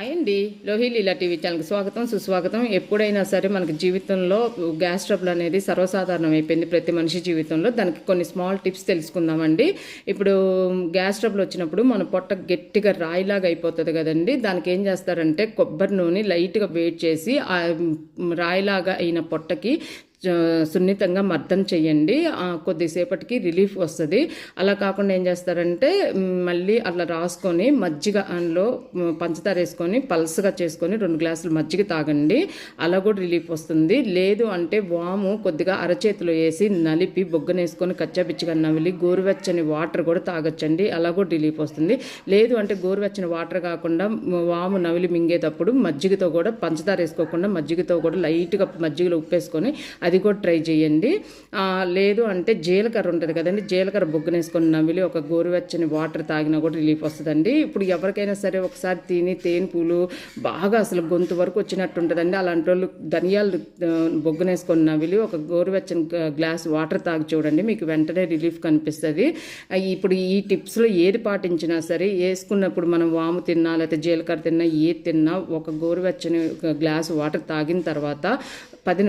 అయ్యండి లోహిలీలా టీవీ ఛానల్కి స్వాగతం సుస్వాగతం. ఎప్పుడైనా సరే మనకి జీవితంలో గ్యాస్ ట్రబుల్ అనేది సర్వసాధారణం అయిపోయింది ప్రతి మనిషి జీవితంలో. దానికి కొన్ని స్మాల్ టిప్స్ తెలుసుకుందామండి. ఇప్పుడు గ్యాస్ ట్రబుల్ వచ్చినప్పుడు మన పొట్ట గట్టిగా రాయిలాగా అయిపోతుంది కదండి. దానికి ఏం చేస్తారంటే కొబ్బరి నూనె లైట్గా వేడి చేసి ఆ రాయిలాగా అయిన పొట్టకి సున్నితంగా మర్దన చేయండి. కొద్దిసేపటికి రిలీఫ్ వస్తుంది. అలా కాకుండా ఏం చేస్తారంటే మళ్ళీ అట్లా రాసుకొని మజ్జిగలో పంచదార వేసుకొని పల్సగా చేసుకొని 2 గ్లాసులు మజ్జిగ తాగండి. అలా కూడా రిలీఫ్ వస్తుంది. లేదు అంటే వాము కొద్దిగా అరచేతిలో వేసి నలిపి బొగ్గనేసుకొని కచ్చాపిచ్చిగా నవిలి గోరువెచ్చని వాటర్ కూడా తాగొచ్చండి. అలా కూడా రిలీఫ్ వస్తుంది. లేదు అంటే గోరువెచ్చని వాటర్ కాకుండా వాము నవిలి మింగేటప్పుడు మజ్జిగతో కూడా పంచదార వేసుకోకుండా మజ్జిగతో కూడా లైట్గా మజ్జిగలో ఉప్పేసుకొని అది కూడా ట్రై చేయండి. లేదు అంటే జీలకర్ర ఉంటుంది కదండి, జీలకర్ర బొగ్గనేసుకొని నమిలి ఒక గోరువెచ్చని వాటర్ తాగినా కూడా రిలీఫ్ వస్తుందండి. ఇప్పుడు ఎవరికైనా సరే ఒకసారి తిని తేనె పూలు బాగా అసలు గొంతు వరకు వచ్చినట్టు ఉంటుందండి. అలాంటి వాళ్ళు ధనియాలు బొగ్గనేసుకొని నమిలి ఒక గోరువెచ్చని గ్లాస్ వాటర్ తాగి చూడండి, మీకు వెంటనే రిలీఫ్ కనిపిస్తుంది. ఇప్పుడు ఈ టిప్స్లో ఏది పాటించినా సరే వేసుకున్నప్పుడు మనం వాము తిన్నా లేకపోతే జీలకర్ర తిన్నా ఏది తిన్నా ఒక గోరువెచ్చని గ్లాస్ వాటర్ తాగిన తర్వాత 10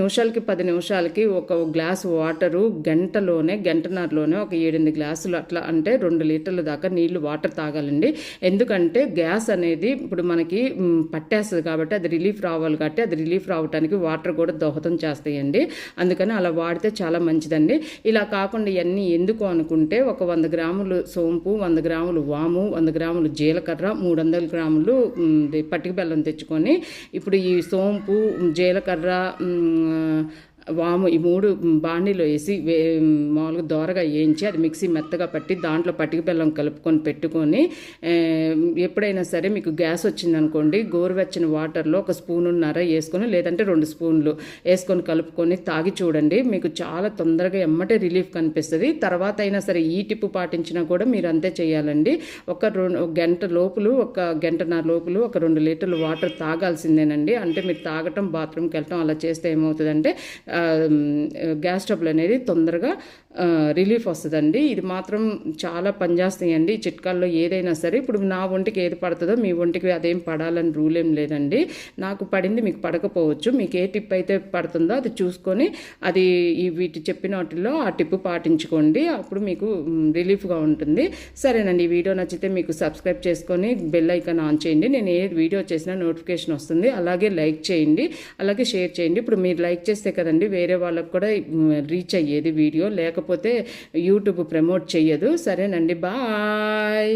నిమిషాలకి ఒక గ్లాస్ వాటరు గంటన్నరలోనే ఒక 7-8 గ్లాసులు అట్లా అంటే 2 లీటర్ల దాకా నీళ్లు వాటర్ తాగాలండి. ఎందుకంటే గ్యాస్ అనేది ఇప్పుడు మనకి పట్టేస్తుంది కాబట్టి అది రిలీఫ్ రావాలి కాబట్టి అది రిలీఫ్ రావడానికి వాటర్ కూడా దోహదం చేస్తాయండి. అందుకని అలా వాడితే చాలా మంచిదండి. ఇలా కాకుండా ఇవన్నీ ఎందుకు అనుకుంటే ఒక 100 గ్రాములు సోంపు, 100 గ్రాములు వాము, 100 గ్రాములు జీలకర్ర, 300 గ్రాములు పటిక బెల్లం తెచ్చుకొని ఇప్పుడు ఈ సోంపు, జీలకర్ర, వాము ఈ 3 బాండీలో వేసి మామూలుగా దోరగా వేయించి అది మిక్సీ మెత్తగా పట్టి దాంట్లో పటిక బెల్లం కలుపుకొని పెట్టుకొని ఎప్పుడైనా సరే మీకు గ్యాస్ వచ్చిందనుకోండి గోరువెచ్చని వాటర్లో 1 స్పూనున్నర వేసుకొని లేదంటే 2 స్పూన్లు వేసుకొని కలుపుకొని తాగి చూడండి, మీకు చాలా తొందరగా ఎమ్మటే రిలీఫ్ కనిపిస్తుంది. తర్వాత అయినా సరే ఈ టిప్పు పాటించినా కూడా మీరు అంతే చేయాలండి. ఒక గంటన్నర లోపల ఒక 2 లీటర్లు వాటర్ తాగాల్సిందేనండి. అంటే మీరు తాగటం బాత్రూమ్కి వెళ్ళటం అలా చేస్తే ఏమవుతుందంటే గ్యాస్ ట్రబుల్ అనేది తొందరగా రిలీఫ్ వస్తుందండి. ఇది మాత్రం చాలా పనిచేస్తాయండి ఈ చిట్కాల్లో ఏదైనా సరే. ఇప్పుడు నా ఒంటికి ఏది పడుతుందో మీ ఒంటికి అదేం పడాలని రూల్ ఏం లేదండి. నాకు పడింది మీకు పడకపోవచ్చు. మీకు ఏ టిప్ అయితే పడుతుందో అది చూసుకొని అది వీటి చెప్పిన వాటిల్లో ఆ టిప్ పాటించుకోండి, అప్పుడు మీకు రిలీఫ్గా ఉంటుంది. సరేనండి, ఈ వీడియో నచ్చితే మీకు సబ్స్క్రైబ్ చేసుకొని బెల్ ఐకాన్ ఆన్ చేయండి. నేను ఏ వీడియో చేసినా నోటిఫికేషన్ వస్తుంది. అలాగే లైక్ చేయండి, అలాగే షేర్ చేయండి. ఇప్పుడు మీరు లైక్ చేస్తే కదండి వేరే వాళ్ళకు కూడా రీచ్ అయ్యేది వీడియో, లేకపోతే యూట్యూబ్ ప్రమోట్ చెయ్యదు. సరేనండి, బాయ్.